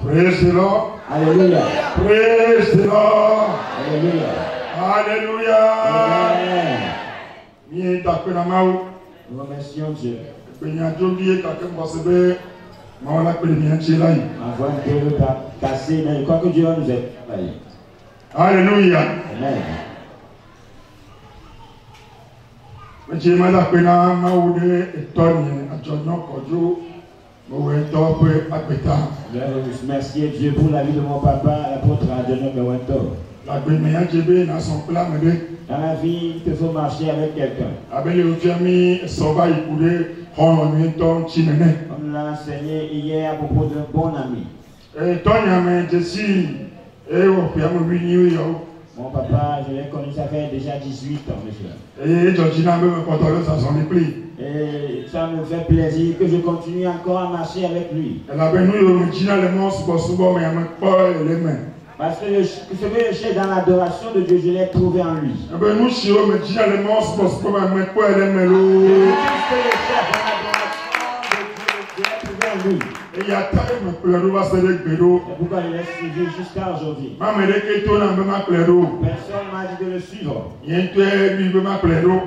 Praise the Lord. Alléluia. Praise the Lord. Alléluia. Alléluia. Amen. Nous remercions Dieu. Avant de casser, mais je crois que Dieu va nous aider. Alléluia. Amen. Je remercie Dieu pour la vie de mon papa, l'apôtre Adjono Bewento. Dans la vie, il te faut marcher avec quelqu'un. On l'a enseigné hier à propos d'un bon ami. Mon papa, je l'ai connu, ça fait déjà 18 ans, monsieur. Et ça me fait plaisir que je continue encore à marcher avec lui. Parce que ce que je cherche dans l'adoration de Dieu, je l'ai trouvé en lui. Ce que je cherche dans l'adoration de Dieu, je l'ai trouvé en lui. C'est pourquoi je l'ai suivi jusqu'à aujourd'hui. Personne ne m'a dit de le suivre.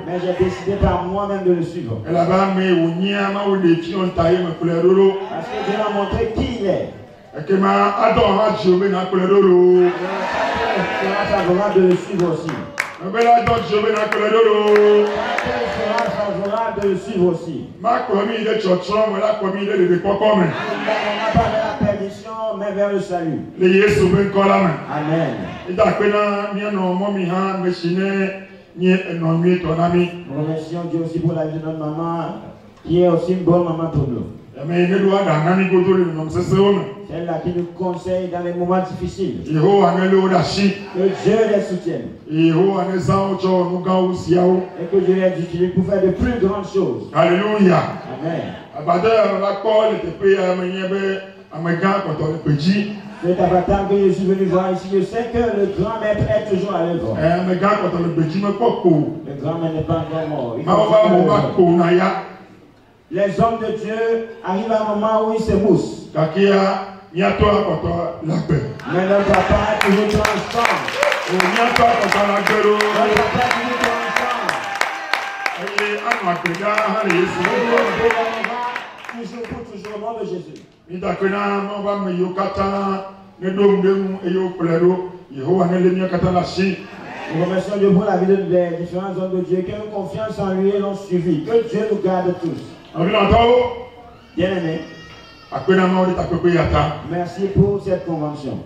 Mais j'ai décidé par moi-même de le suivre. Parce que Dieu m'a montré qui il est. Il sera favorable de le suivre aussi. Il sera favorable de le suivre aussi. On n'a pas vers la perdition, mais vers le salut. Amen. Nous remercions Dieu aussi pour la vie de notre maman, qui est aussi une bonne maman pour nous. Celle-là qui nous conseille dans les moments difficiles. Que Dieu les soutienne. Et que Dieu les utilise pour faire de plus grandes choses. Alléluia. Amen. C'est à Batam que je suis venu voir ici. Je sais que le grand maître est toujours à l'œuvre. Le grand maître n'est pas encore mort. Les hommes de Dieu arrivent à un moment où ils se moussent. Mais notre papa est toujours transformé. Notre papa est toujours toujours pour toujours au nom de Jésus. Nous remercions Dieu pour la vie des différents hommes de Dieu qui ont confiance en lui et l'ont suivi. Que Dieu nous garde tous. Bien-aimés, merci pour cette convention.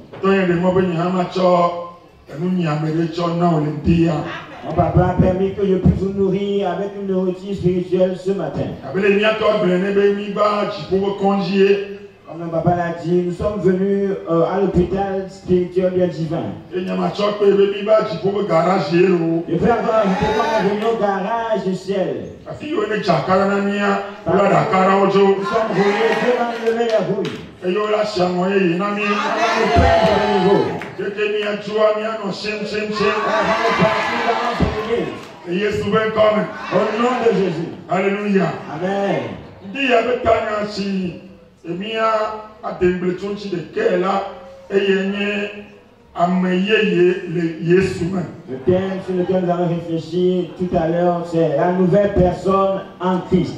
Mon papa a permis que je puisse vous nourrir avec une nourriture spirituelle ce matin. Comme mon papa l'a dit, nous sommes venus à l'hôpital spirituel bien divin. Je peux encore ajouter qu'on est venu au garage du ciel. Nous sommes rouillés, Dieu va nous lever les rouilles. Au nom de Jésus. Alléluia. Amen. Le thème sur lequel nous allons réfléchir tout à l'heure, c'est la nouvelle personne en Christ.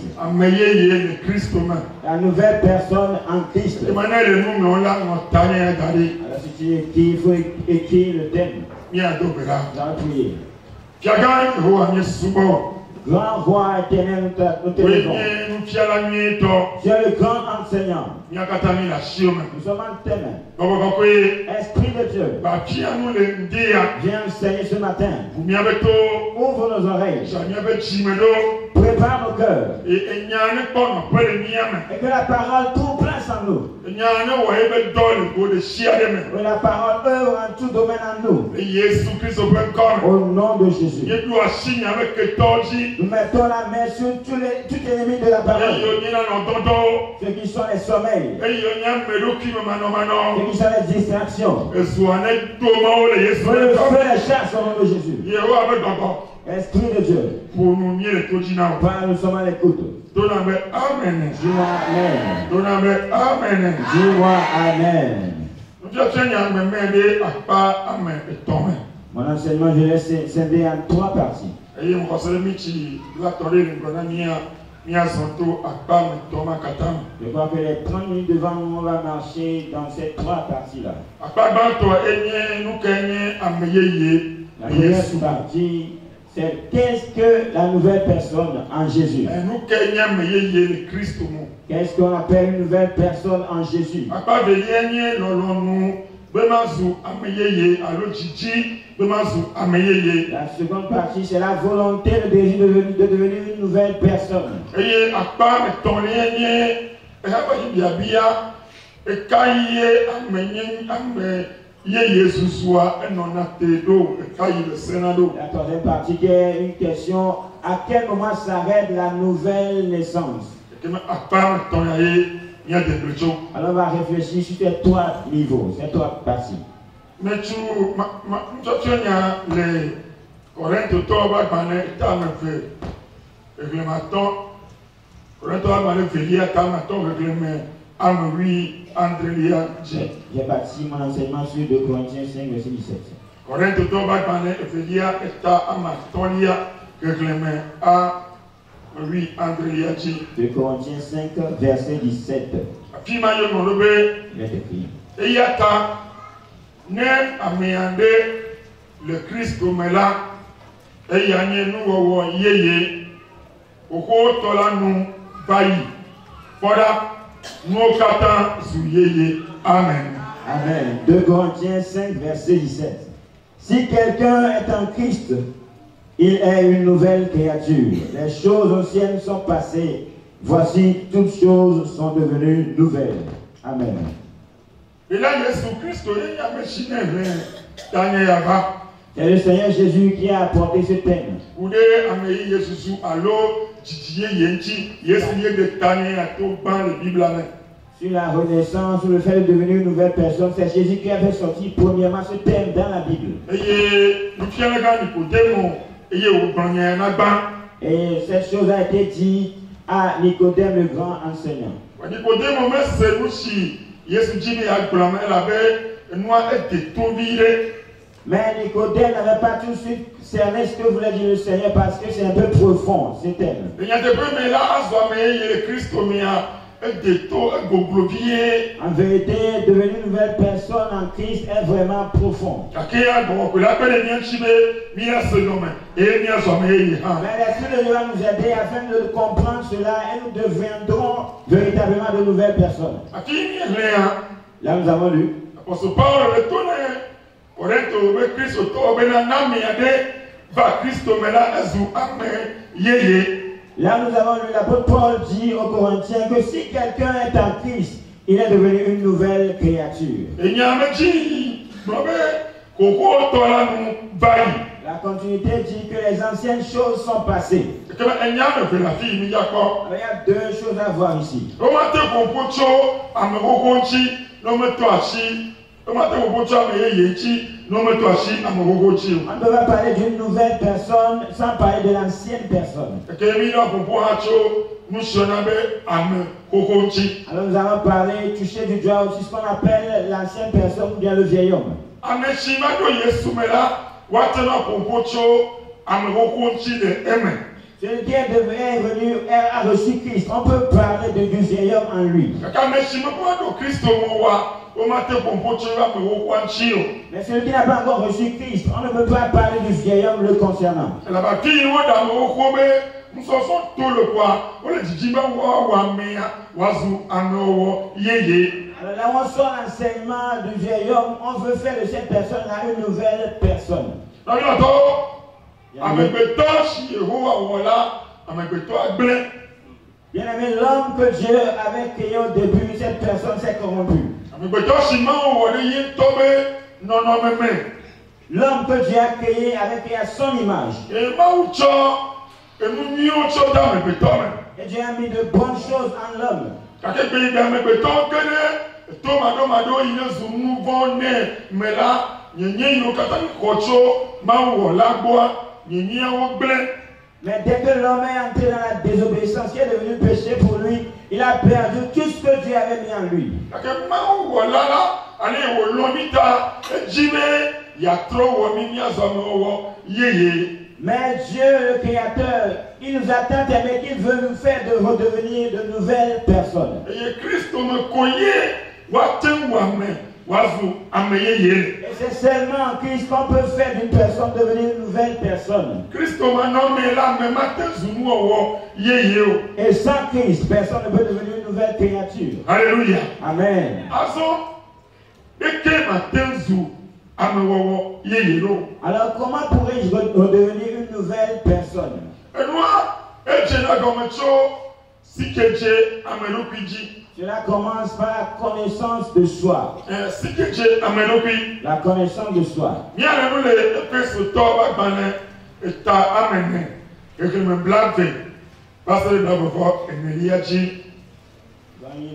La nouvelle personne en Christ. Alors si tu écris, il faut écrire le thème. Nous allons prier. Grand roi éternel, nous te levons. Tu es le grand enseignant. Nous sommes en tes mains. Esprit de Dieu, viens enseigner ce matin. Ouvre nos oreilles. Prépare nos cœurs. Et que la parole trouve place en nous. Que la parole œuvre en tout domaine en nous. Au nom de Jésus. Nous mettons la main sur tous les ennemis de la parole. Ceux qui sont les sommeils. Ceux qui sont les distractions. Que le feu les chasse au nom de Jésus. Esprit de Dieu. Quand nous sommes à l'écoute. Dis-moi Amen. Amen. Dis-moi Amen. Mon enseignement, je laisse scinder en 3 parties. Je crois que les 30 minutes devant nous, on va marcher dans ces 3 parties-là. La première partie, c'est qu'est-ce que la nouvelle personne en Jésus? Qu'est-ce qu'on appelle une nouvelle personne en Jésus? La seconde partie, c'est la volonté, le désir de devenir une nouvelle personne. La troisième partie qui est une question, à quel moment s'arrête la nouvelle naissance? Alors on va réfléchir sur ces 3 niveaux, ces 3 parties. Mais tu les Corinthiens, j'ai bâti mon enseignement sur 2 Corinthiens 5, verset 17. 2 Corinthiens 5, verset 17. Il est écrit. Le Christ comme là, et y a nous yeye, au tola nous bailli. Voilà, nous katan sous yeye. Amen. Amen. 2 Corinthiens 5, verset 17. Si quelqu'un est en Christ, il est une nouvelle créature. Les choses anciennes sont passées. Voici, toutes choses sont devenues nouvelles. Amen. Et là, Jésus-Christ, c'est le Seigneur Jésus qui a apporté ce thème. Sur la renaissance, sur le fait de devenir une nouvelle personne, c'est Jésus qui a fait sortir premièrement ce thème dans la Bible. Et cette chose a été dite à Nicodème, le grand enseignant. Mais Nicodème n'avait pas tout de suite cerné ce que voulait dire le Seigneur parce que c'est un peu profond, ce thème. En vérité, devenir une nouvelle personne en Christ est vraiment profond. Mais l'Esprit de Dieu va nous aider afin de comprendre cela et nous deviendrons véritablement de nouvelles personnes. Là, nous avons lu. Là, nous avons lu, l'apôtre Paul dit aux Corinthiens que si quelqu'un est en Christ, il est devenu une nouvelle créature. La continuité dit que les anciennes choses sont passées. Il y a 2 choses à voir ici. On ne peut pas parler d'une nouvelle personne sans parler de l'ancienne personne. Alors nous allons parler, toucher du doigt aussi ce qu'on appelle l'ancienne personne ou bien le vieil homme. Celui qui est venu a reçu Christ. On peut parler du vieil homme en lui. Mais celui qui n'a pas encore reçu Christ, on ne peut pas parler du vieil homme le concernant. Alors là où on sort l'enseignement du vieil homme, on veut faire de cette personne une nouvelle personne. Bien aimé, l'homme que Dieu avait créé au début, cette personne s'est corrompue. L'homme que Dieu a créé avait créé à son image. Et Dieu a mis de bonnes choses en l'homme. Mais dès que l'homme est entré dans la désobéissance, qui est devenu péché pour lui, il a perdu tout ce que Dieu avait mis en lui. Mais Dieu, le Créateur, il nous a tant aimé qu'il veut nous faire de redevenir de nouvelles personnes. Et c'est seulement en Christ qu'on peut faire d'une personne devenir une nouvelle personne. Et sans Christ, personne ne peut devenir une nouvelle créature. Alléluia. Amen. Alors comment pourrais-je redevenir une nouvelle personne? Cela commence par la connaissance de soi. La connaissance de soi. Voyez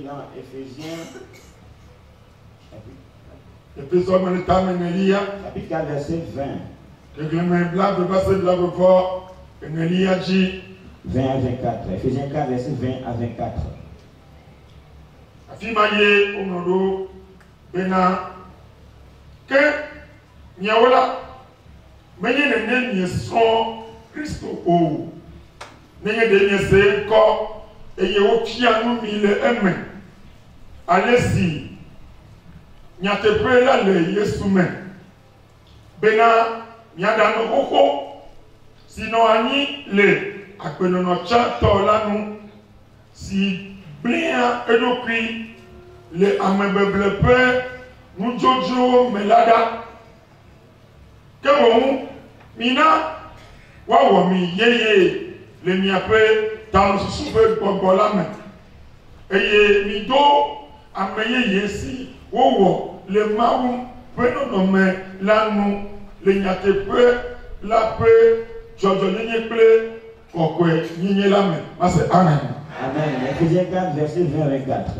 dans Éphésiens, chapitre 4, verset 20. 20 à 24. Éphésiens 4, verset 20 à 24. Afimaye onodo bena ke nyawola menye ne nyeso Kristo o nenye de nyese ko eye wo pianu mi le eme alesi nyatepre la le Yesu me bena nyadano koko sino ani le akpenono cha to lanu si Blia edokui le amebeblepe nujojo melada kebo mina wawo mi yeye le miape tan susupe gbogola me eye mi do ameye yesi wowo le mawu peno me lanu le nyatepe la pe jojo nyenye ple kokwe nyenye la me mase amen. Amen. Éphésiens 4, verset 20 à 24.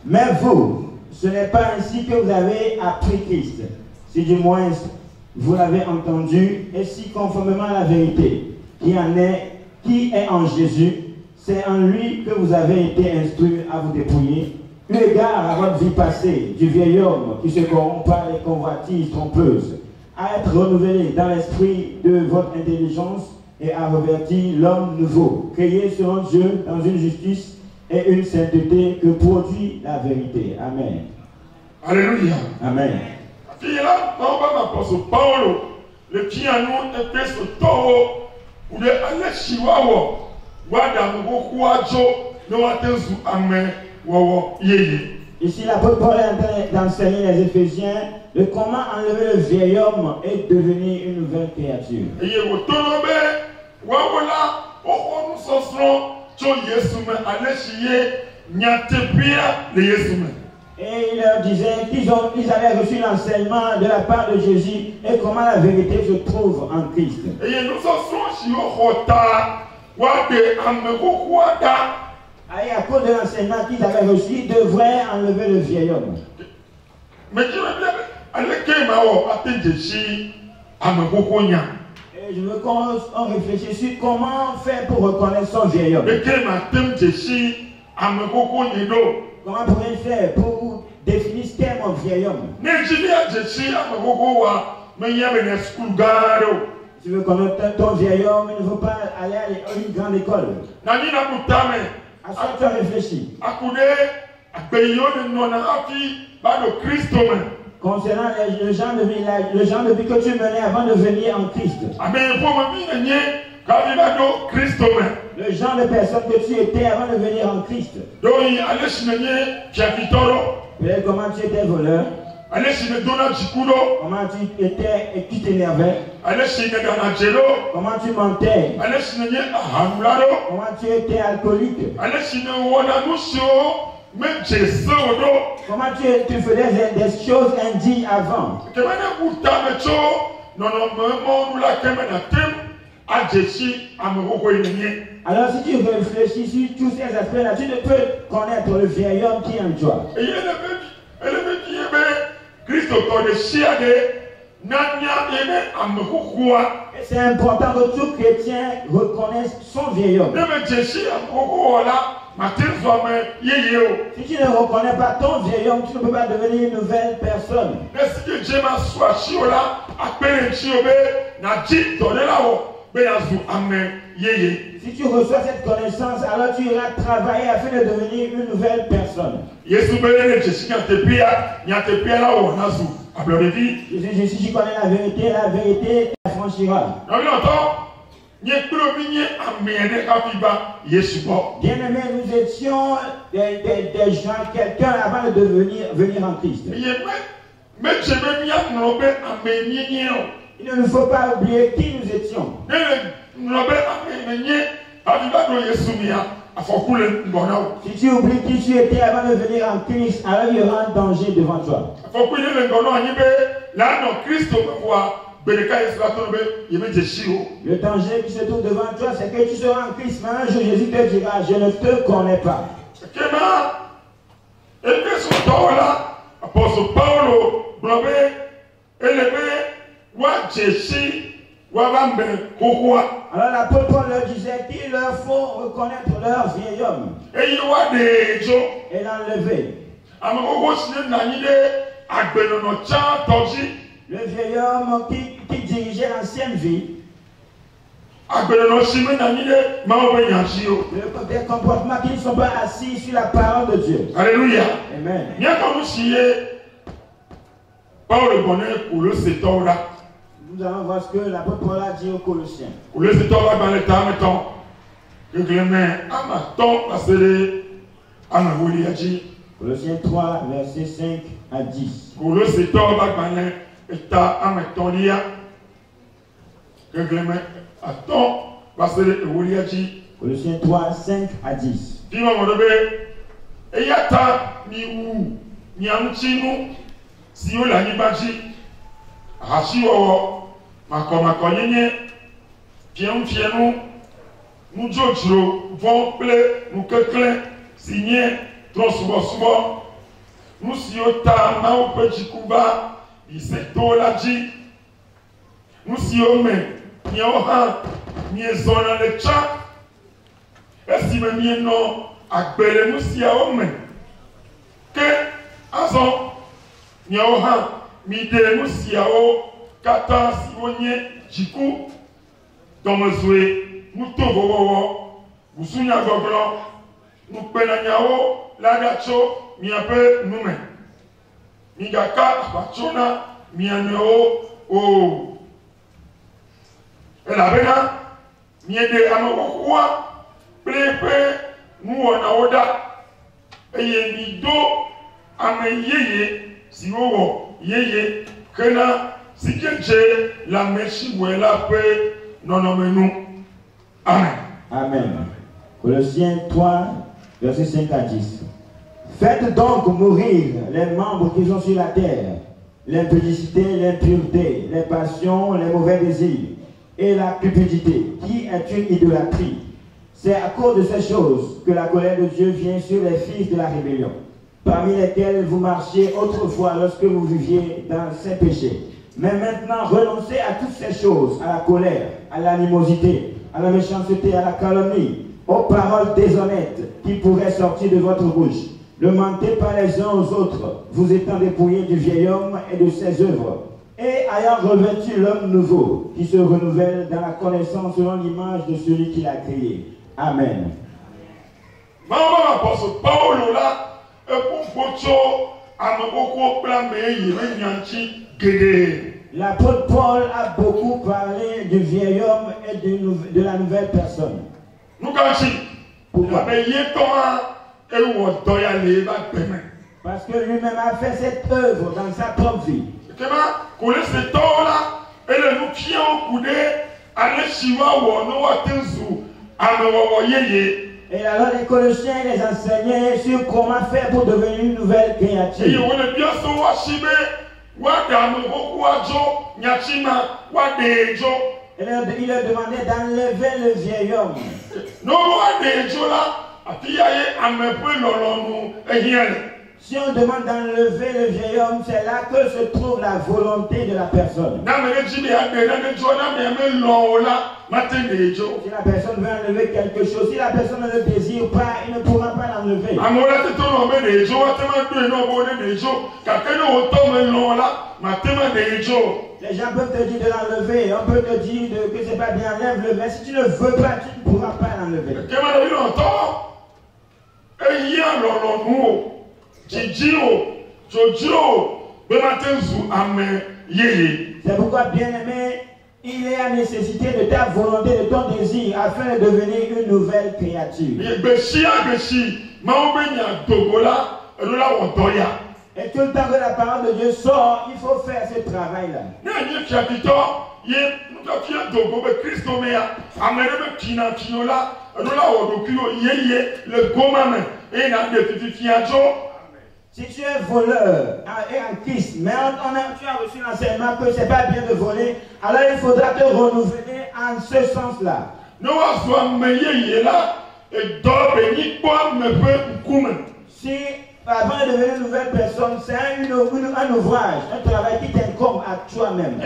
Mais vous, ce n'est pas ainsi que vous avez appris Christ, si du moins vous l'avez entendu, et si conformément à la vérité qui est en Jésus, c'est en lui que vous avez été instruits à vous dépouiller, eu égard à votre vie passée, du vieil homme qui se corrompt par les convoitises trompeuses, à être renouvelé dans l'esprit de votre intelligence, et à revêtir l'homme nouveau, créé selon Dieu dans une justice et une sainteté que produit la vérité. Amen. Alléluia. Amen. Le piano est ce taureau ou de Aleshiwawo, Wadam Wokuajo, Noatensu Amen, Wawo Yeye. Ici, l'apôtre Paul est en train d'enseigner les Éphésiens de comment enlever le vieil homme et devenir une nouvelle créature. Et il leur disait qu'ils avaient reçu l'enseignement de la part de Jésus et comment la vérité se trouve en Christ. Et à cause de l'enseignement qu'ils avaient reçu, ils devraient enlever le vieil homme. Et je veux qu'on réfléchisse sur comment faire pour reconnaître son vieil homme. Comment pourrait-il faire pour définir ce qu'est mon vieil homme? Si tu veux connaître ton vieil homme, il ne faut pas aller à une grande école. À ça tu as réfléchi. Concernant le genre de vie que tu menais avant de venir en Christ. Le genre de personne que tu étais avant de venir en Christ. Peut-être comment tu étais voleur. Comment tu étais et tu t'énervais. Comment tu mentais. Comment tu étais alcoolique. Comment tu faisais des choses indignes avant. Alors si tu réfléchis sur tous ces aspects-là, tu ne peux connaître le vieil homme qui est en toi. C'est important que tout chrétien reconnaisse son vieil homme. Si tu ne reconnais pas ton vieil homme, tu ne peux pas devenir une nouvelle personne. Si tu reçois cette connaissance, alors tu iras travailler afin de devenir une nouvelle personne. Jésus, si tu connais la vérité affranchira. Bien-aimés, nous étions des gens, quelqu'un avant de venir en Christ. Il ne nous faut pas oublier qui nous étions. Si tu oublies qui tu étais avant de venir en Christ, alors il y aura un danger devant toi. Le danger qui se trouve devant toi, c'est que tu seras en Christ. Mais un jour, Jésus te dira, je ne te connais pas. Alors l'apôtre Paul leur disait qu'il leur faut reconnaître leur vieil homme et l'enlever. Le vieil homme qui dirigeait l'ancienne vie. Des comportements qui ne sont pas assis sur la parole de Dieu. Alléluia. Amen. Nous allons voir ce que l'apôtre Paul a dit aux Colossiens. Colossiens 3, versets 5 à 10. Colossiens 3, 5 à 10. Amen. Colossiens 3, versets 5 à 10. Faites donc mourir les membres qui sont sur la terre, l'impudicité, l'impureté, les passions, les mauvais désirs et la cupidité, qui est une idolâtrie. C'est à cause de ces choses que la colère de Dieu vient sur les fils de la rébellion, parmi lesquels vous marchiez autrefois lorsque vous viviez dans ces péchés. Mais maintenant, renoncez à toutes ces choses, à la colère, à l'animosité, à la méchanceté, à la calomnie, aux paroles déshonnêtes qui pourraient sortir de votre bouche. Ne mentez pas les uns aux autres, vous étant dépouillés du vieil homme et de ses œuvres, et ayant revêtu l'homme nouveau, qui se renouvelle dans la connaissance selon l'image de celui qui l'a créé. Amen. L'apôtre Paul a beaucoup parlé du vieil homme et de la nouvelle personne. Pourquoi? Parce que lui-même a fait cette œuvre dans sa propre vie. Et alors les Colossiens les enseignaient sur comment faire pour devenir une nouvelle créature. Il leur demandait d'enlever le vieil homme. Si on demande d'enlever le vieil homme, c'est là que se trouve la volonté de la personne. Si la personne veut enlever quelque chose, si la personne ne le désire pas, il ne pourra pas l'enlever. Les gens peuvent te dire de l'enlever, on peut te dire que c'est pas bien, enlève-le, mais si tu ne veux pas, tu ne pourras pas l'enlever. C'est pourquoi, bien aimé, il est à nécessité de ta volonté, de ton désir, afin de devenir une nouvelle créature. Et tout le temps que la parole de Dieu sort, il faut faire ce travail-là. Si tu es voleur et en Christ, mais tu as reçu l'enseignement que ce n'est pas bien de voler, alors il faudra te renouveler en ce sens-là. Si avant de devenir une nouvelle personne, c'est un ouvrage, un travail qui t'incombe à toi-même.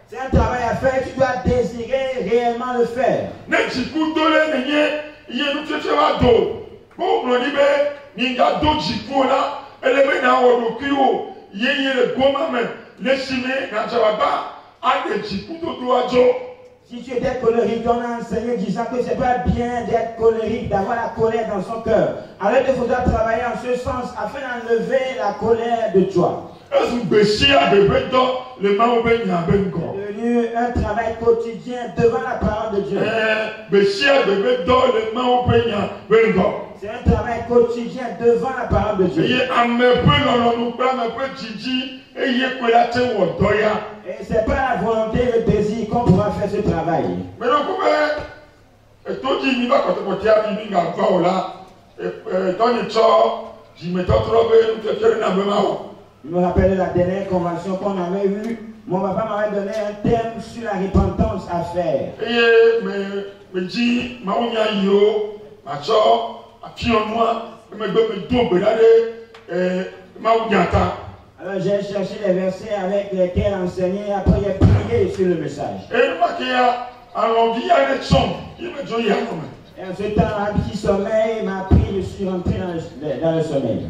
C'est un travail à faire, tu dois désirer réellement le faire. Si tu étais colérique, on a enseigné disant que ce n'est pas bien d'être colérique, d'avoir la colère dans son cœur. Alors il faudra travailler en ce sens afin d'enlever la colère de toi. C'est devenu un travail quotidien devant la parole de Dieu. C'est un travail quotidien devant la parole de Dieu. Et ce n'est pas la volonté et le désir qu'on pourra faire ce travail. Je me rappelle de la dernière convention qu'on avait eue. Mon papa m'avait donné un thème sur la repentance à faire. Alors j'ai cherché les versets avec lesquels enseigner, après j'ai prié sur le message. Et en ce temps, un petit sommeil m'a pris, je suis rentré dans le sommeil.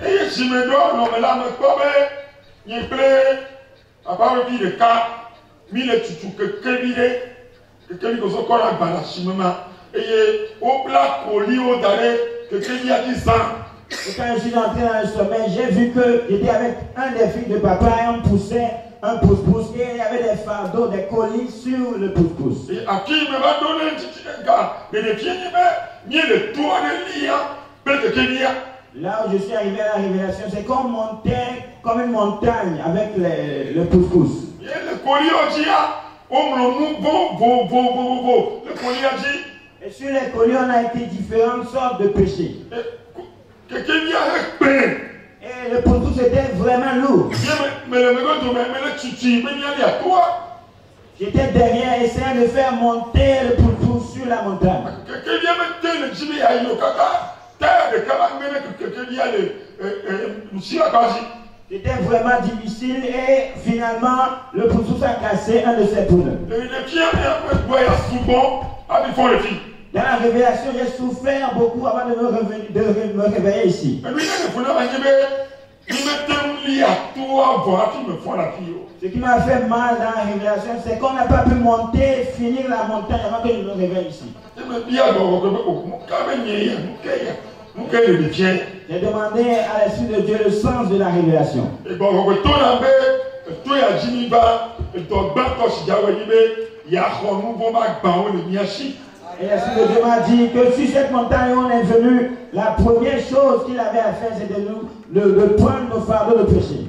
Et quand je suis entré dans le sommeil, j'ai vu que j'étais avec un des fils de papa et on poussait un pouce-pouce et il y avait des fardeaux, des colis sur le pouce-pouce. Là où je suis arrivé à la révélation, c'est qu'on montait comme une montagne avec le pouce-pouce. Et sur les colis, on a été différentes sortes de péchés. Et le pouce-pouce était vraiment lourd. J'étais derrière essayant de faire monter le pouce-pouce sur la montagne. C'était vraiment difficile et finalement le pouce-pouce a cassé un de ses pneus. Dans la révélation, j'ai souffert beaucoup avant de me réveiller ici. Ce qui m'a fait mal dans la révélation, c'est qu'on n'a pas pu monter, finir la montagne avant que je me réveille ici. J'ai demandé à l'Esprit de Dieu le sens de la révélation. Et l'Esprit de Dieu m'a dit que sur cette montagne où on est venu, la première chose qu'il avait à faire, c'était de prendre nos fardeaux de péché.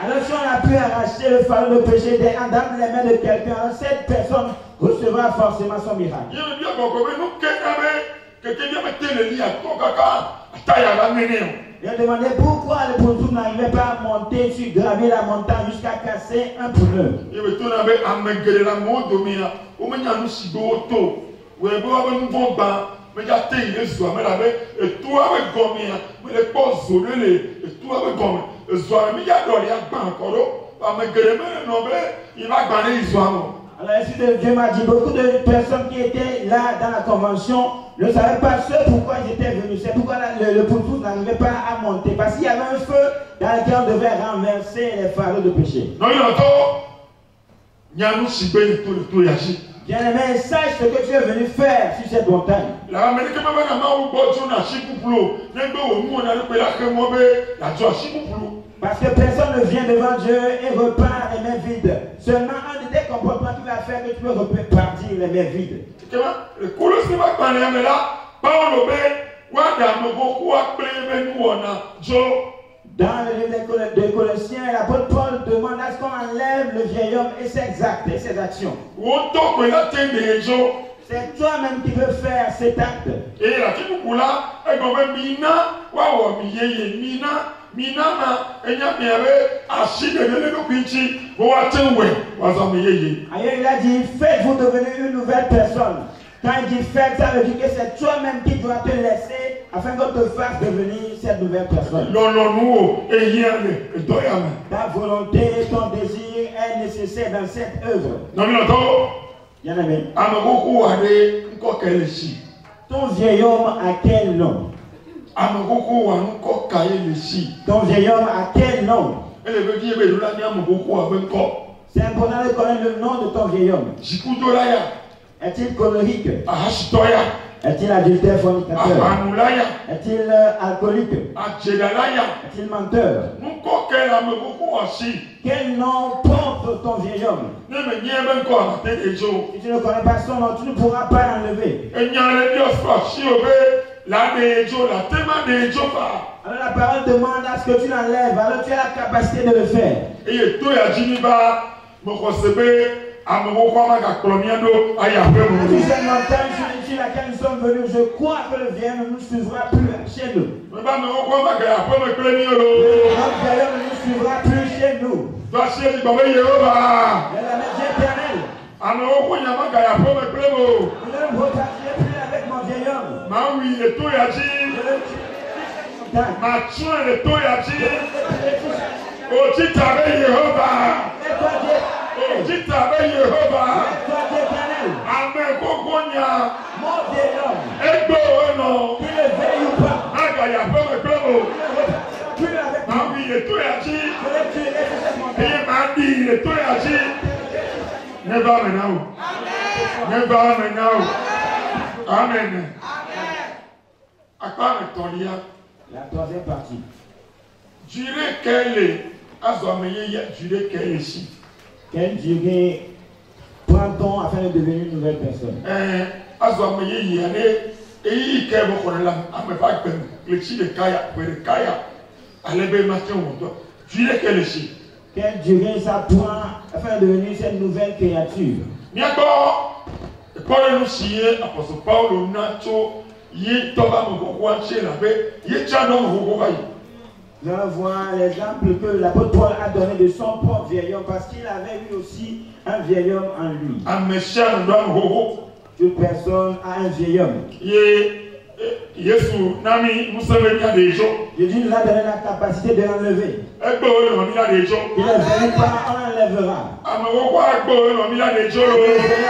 Alors si on a pu arracher le fardeau de péché dans les mains de quelqu'un, cette personne recevra forcément son miracle. Il a demandé pourquoi le pontoon n'arrivait pas à monter sur graver la montagne jusqu'à casser un pneu. Alors ainsi Dieu m'a dit, beaucoup de personnes qui étaient là dans la convention ne savaient pas ce pourquoi ils étaient venus. C'est pourquoi le pontoon n'arrivait pas à monter. Parce qu'il y avait un feu dans lequel on devait renverser les fardeaux de péché. Bien-aimé, sache ce que tu es venu faire sur cette montagne. Parce que personne ne vient devant Dieu et repart les mains vides. Seulement un de tes comportements qui va faire que tu peux repartir les mains vides. Dans le livre des Colossiens, l'apôtre Paul demande à ce qu'on enlève le vieil homme et ses actes et ses actions. C'est toi-même qui veux faire cet acte. Et la ailleurs, il a dit, faites-vous devenir une nouvelle personne. Quand il dit faites, ça veut dire que c'est toi-même qui dois te laisser afin qu'on te fasse devenir cette nouvelle personne. Ta volonté, ton désir est nécessaire dans cette œuvre. Bien aimé. Ton vieil homme a quel nom? Ton vieil homme a quel nom? C'est important de connaître le nom de ton vieil homme. Est-il colérique? Est-il adultère, fornicateur? Est-il alcoolique? Est-il menteur? Quel nom porte ton vieil homme? Si tu ne connais pas son nom, tu ne pourras pas l'enlever. Alors la parole demande à ce que tu l'enlèves. Alors tu as la capacité de le faire. Cette montagne sur laquelle nous sommes venus, je crois que le vieil ne nous suivra plus chez nous. Le vieil ne nous suivra plus chez nous. De la maison éternelle. Nous ne repartirons plus avec mon vieil Amen. La troisième partie. Quelle durée prend-on afin de devenir une nouvelle personne? Quelle durée ça prend afin de devenir cette nouvelle créature? Nous allons voir l'exemple que l'apôtre Paul a donné de son propre vieil homme, parce qu'il avait lui aussi un vieil homme en lui. Toute personne a un vieil homme. Jésus nous a donné la capacité de l'enlever. Il ne veut pas, on l'enlèvera.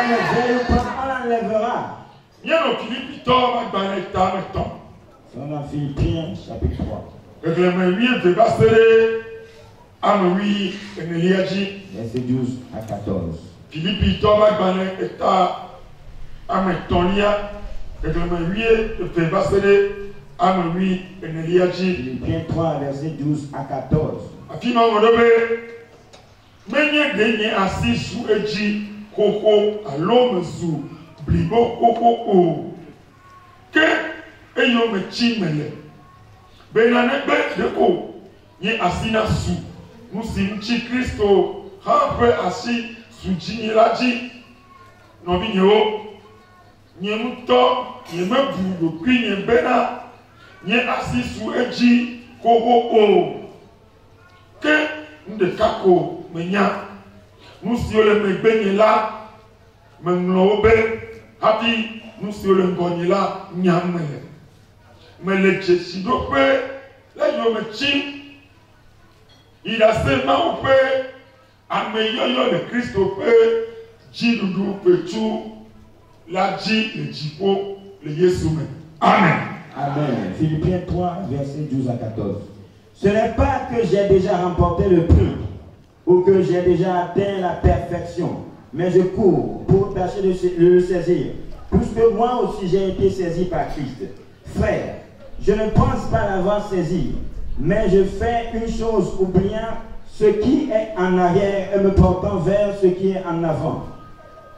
Il ne veut pas, on l'enlèvera. On a Philippiens chapitre 3. Verset 12 à 14. Philippiens 3, verset 12 à 14. nye asisu eji koko ke ndekako menya nusi le megbenye la menglobe happy nusi le ngonyi la nyamele mele chesido pe la yo mechi il a seulement fait ameyoyo le Christ pe jidudu petu la ji le jipo le Yesume. Amen. Amen. Philippiens 3, versets 12 à 14. Ce n'est pas que j'ai déjà remporté le prix ou que j'ai déjà atteint la perfection, mais je cours pour tâcher de le saisir, puisque moi aussi j'ai été saisi par Christ. Frère, je ne pense pas l'avoir saisi, mais je fais une chose, oubliant ce qui est en arrière et me portant vers ce qui est en avant.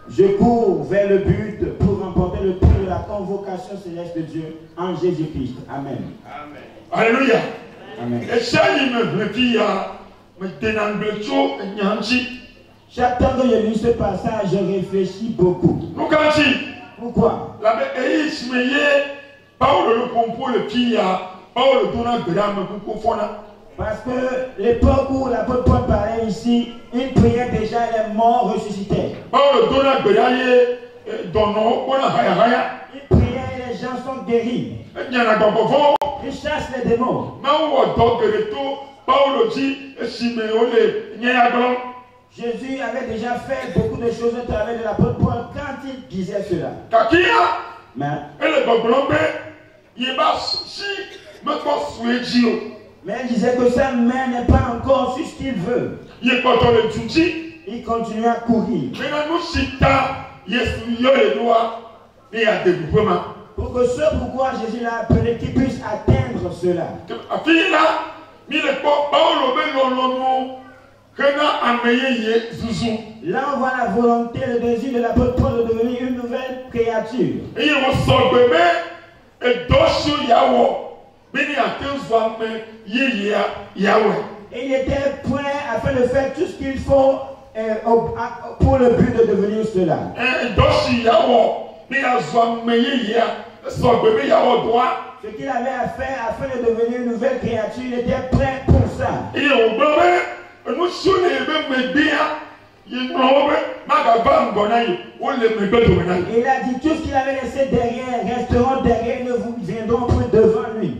Je cours vers le but pour remporter le prix de la convocation céleste de Dieu en Jésus-Christ. Amen. Amen. Alléluia. Amen. Et chaque temps que je lis ce passage, je réfléchis beaucoup. Pourquoi? Parce que l'époque où l'apôtre Paul parlait ici, il priait déjà les morts ressuscités. Il priait et les gens sont guéris. Il chasse les démons. Jésus avait déjà fait beaucoup de choses au travers de l'apôtre Paul quand il disait cela. Mais il disait que sa main n'est pas encore sur ce qu'il veut. Il continue à courir. Pour que ce pourquoi Jésus l'a appelé, qu'il puisse atteindre cela. Là, on voit la volonté, le désir de l'apôtre Paul de devenir une nouvelle créature. Et il était prêt afin de faire tout ce qu'il faut pour le but de devenir cela. Ce qu'il avait à faire afin de devenir une nouvelle créature, il était prêt pour ça. Il a dit tout ce qu'il avait laissé derrière resteront derrière, ne vous viendront plus devant lui.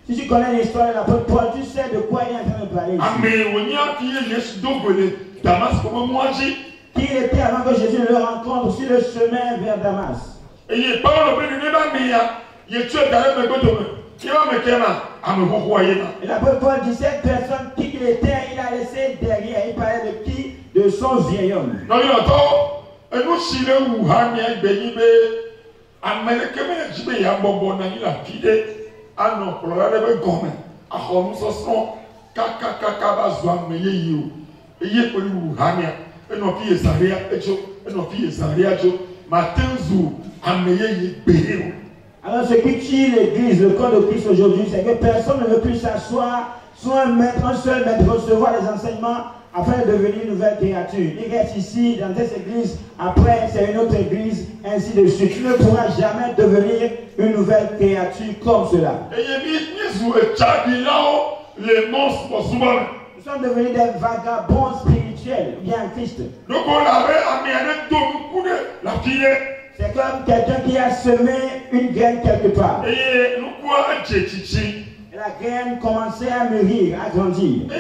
Si tu connais l'histoire de l'apôtre Paul, tu sais de quoi il est en train de parler ici. Qui il était avant que Jésus le rencontre sur le chemin vers Damas. Et l'apôtre Paul dit cette personne qui il était, il a laissé derrière. Il parlait de qui? De son vieil homme. Alors ce qui tue l'église, le corps de Christ aujourd'hui, c'est que personne ne veut plus s'asseoir sur un seul maître, recevoir les enseignements afin de devenir une nouvelle créature. Il reste ici dans cette église, après c'est une autre église, ainsi de suite. Tu ne pourras jamais devenir une nouvelle créature comme cela. Nous sommes devenus des vagabonds spirituels, bien Christ. C'est comme quelqu'un qui a semé une graine quelque part. Et la graine commençait à mûrir, à grandir. Et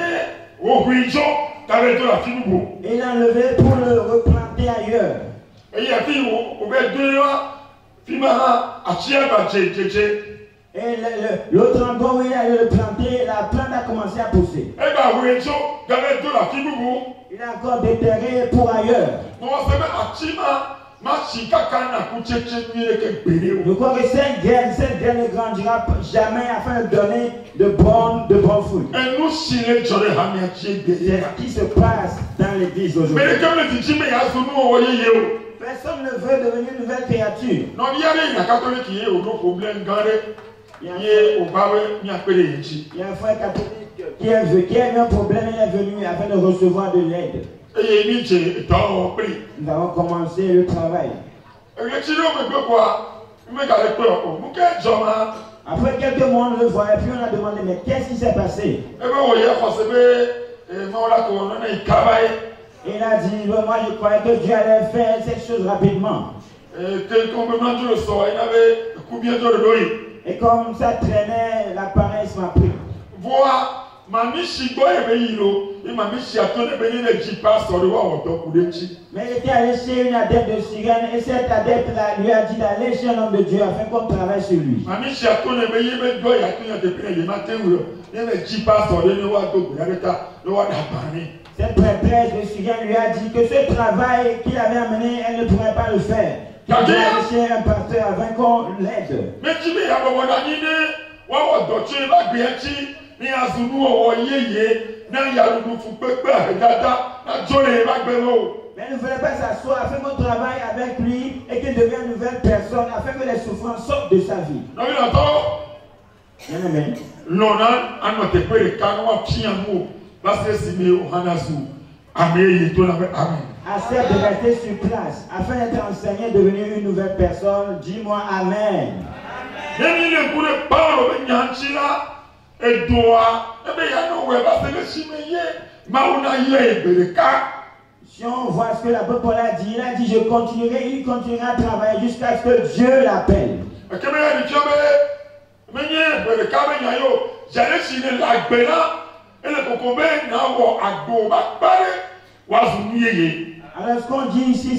il l'a enlevé pour le replanter ailleurs. Et l'autre endroit où il allait le planter, la plante a commencé à pousser. Il a encore déterré pour ailleurs. Je crois que cette graine ne grandira jamais afin de donner de bons fruits. C'est ce qui se passe dans l'église aujourd'hui. Personne ne veut devenir une nouvelle créature. Il y a un frère catholique qui a eu un problème, il est venu afin de recevoir de l'aide. Nous avons commencé le travail. Après quelques mois, on le voit et puis on a demandé, mais qu'est-ce qui s'est passé? Il a dit, moi je croyais que Dieu allait faire cette chose rapidement. Et comme ça traînait, la paresse m'a pris. Mais il était allé chez une adepte de Sirène et cette adepte lui a dit d'aller chez un homme de Dieu afin qu'on travaille sur lui. Cette prêtresse de Sirène lui a dit que ce travail qu'il avait amené, elle ne pourrait pas le faire. Il a chez un pasteur afin qu'on l'aide. Mais elle ne voulait pas s'asseoir afin qu'on travaille avec lui et qu'il devienne une nouvelle personne afin que les souffrances sortent de sa vie. Bien aimé. Accepte de rester sur place afin d'être enseigné et devenir une nouvelle personne. Dis-moi Amen. Si on voit ce que l'apôtre Paul a dit, il a dit je continuerai, il continuera à travailler jusqu'à ce que Dieu l'appelle. Alors ce qu'on dit ici, il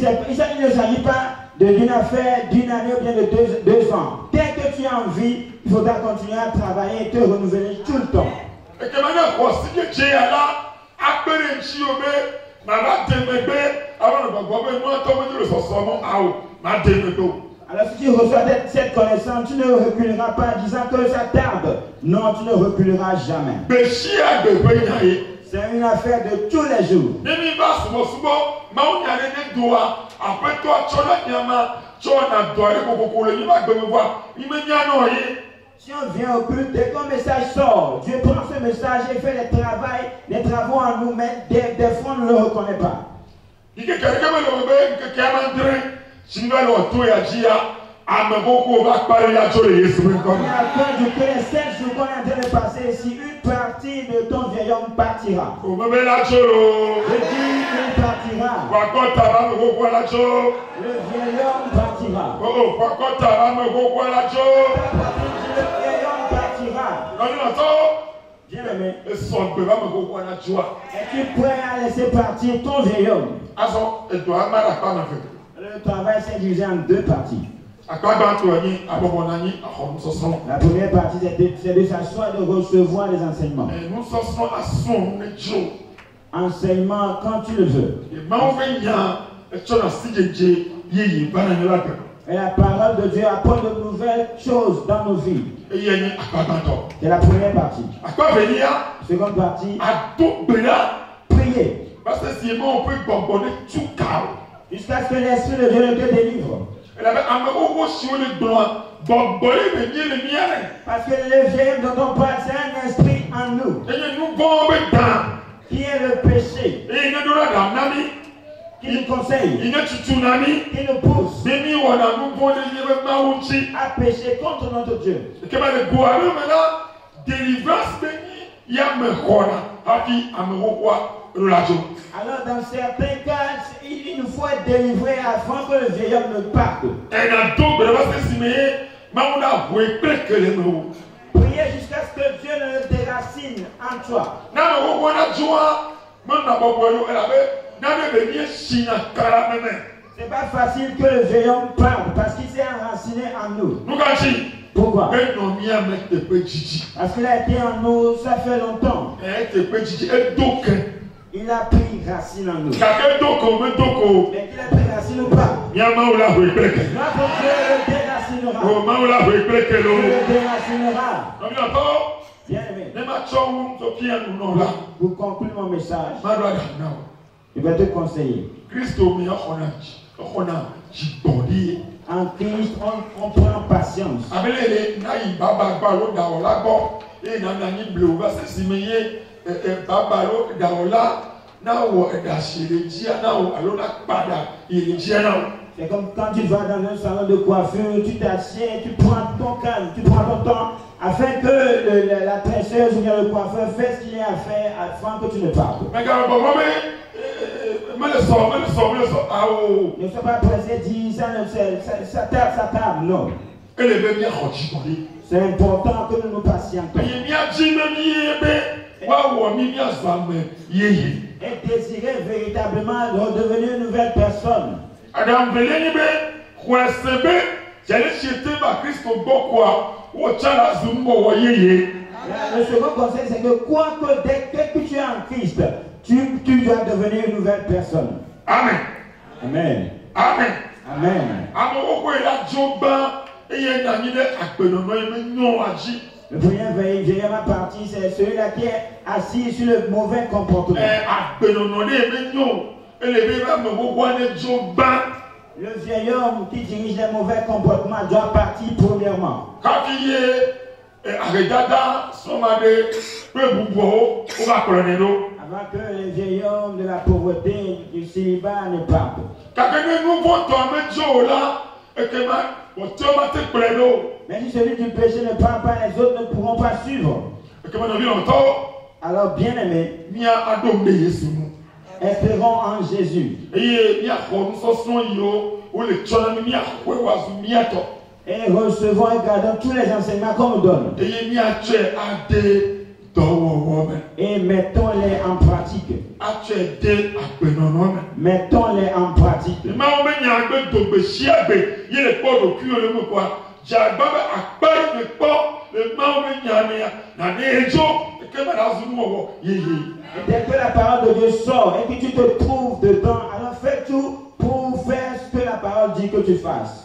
ne s'agit pas d'une affaire d'une année ou bien de deux ans. Dès que tu as envie, il faudra continuer à travailler et te renouveler tout le temps. Alors si tu reçois cette connaissance, tu ne reculeras pas en disant que ça tarde. Non, tu ne reculeras jamais. C'est une affaire de tous les jours. Si on vient au culte, dès qu'un message sort, Dieu prend ce message et fait les travaux en nous, mais des fois on ne le reconnaît pas. Il y a quelqu'un du que les 7 jours qu'on est en train de passer ici, une partie de ton vieil homme partira. Je dis, il partira. Le vieil homme partira. Le vieil homme partira. Bien aimé. Es-tu prêt à laisser partir ton vieil homme? Le travail s'est divisé en deux parties. La première partie, c'est de s'asseoir et de recevoir les enseignements. Enseignement quand tu le veux. Et la parole de Dieu apporte de nouvelles choses dans nos vies. C'est la première partie. Seconde partie, prier. Jusqu'à ce que l'Esprit de Dieu ne te délivre. Parce que le vieil homme dont on parle, c'est un esprit en nous. Qui est le péché. Qui nous conseille. Qui nous pousse à pécher contre notre Dieu. Alors dans certains cas, il nous faut être délivré avant que le vieil homme ne parte. Priez jusqu'à ce que Dieu ne le déracine en toi. C'est pas facile que le vieil homme parte parce qu'il s'est enraciné en nous. Pourquoi? Parce qu'il a été en nous, ça fait longtemps. Il a pris racine en nous. Mais qu'il a pris racine ou pas? Notre Dieu le déracinera. Le déracinera. Bien aimé. Pour conclure mon message, je vais te conseiller. En Christ, on prend patience. C'est comme quand tu vas dans un salon de coiffure, tu t'assieds, tu prends ton calme, tu prends ton temps, afin que la tresseuse ou bien le coiffeur fasse ce qu'il a à faire afin que tu ne parles. Ne sois pas pressé de dire ça tape, non. C'est important que nous nous patientons. Et désirer véritablement de devenir une nouvelle personne. Le second conseil, c'est que quoi que dès que tu es en Christ, tu dois devenir une nouvelle personne. Amen. Amen. Amen. Amen. Le premier vieillard parti, c'est celui-là qui est assis sur le mauvais comportement. Le vieil homme qui dirige les mauvais comportements doit partir premièrement. Avant que les vieils hommes de la pauvreté du célibat ne partent. Mais si celui du péché ne parle pas, les autres ne pourront pas suivre. Alors, bien-aimés, espérons en Jésus. Et recevons et gardons tous les enseignements qu'on nous donne. Et mettons-les en pratique. Mettons-les en pratique. Et dès que la parole de Dieu sort et que tu te trouves dedans, alors fais tout pour faire ce que la parole dit que tu fasses.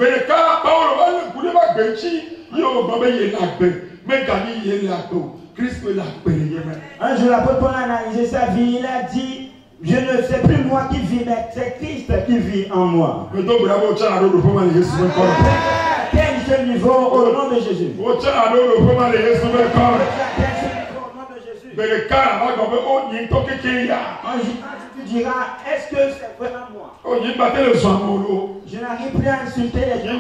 Un jour, l'apôtre Paul a analysé sa vie, il a dit, je ne sais plus moi qui vis, mais c'est Christ qui vit en moi. Quel ce niveau au nom de Jésus. Tu diras, est-ce que c'est vraiment moi? Je n'arrive plus à insulter les gens.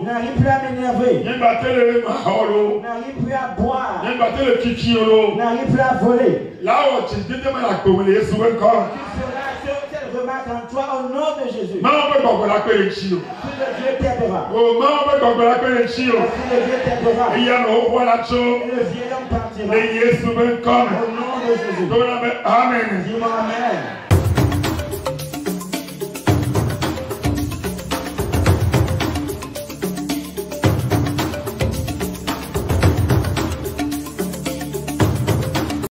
Je n'arrive plus à m'énerver. Je n'arrive plus à boire. Je n'arrive plus à voler. Cette remarque en toi au nom de Jésus. Dieu t'aidera. Le Dieu t'aidera. Et le vieil homme partira. Au nom de Jésus. Amen. Dis-moi amen.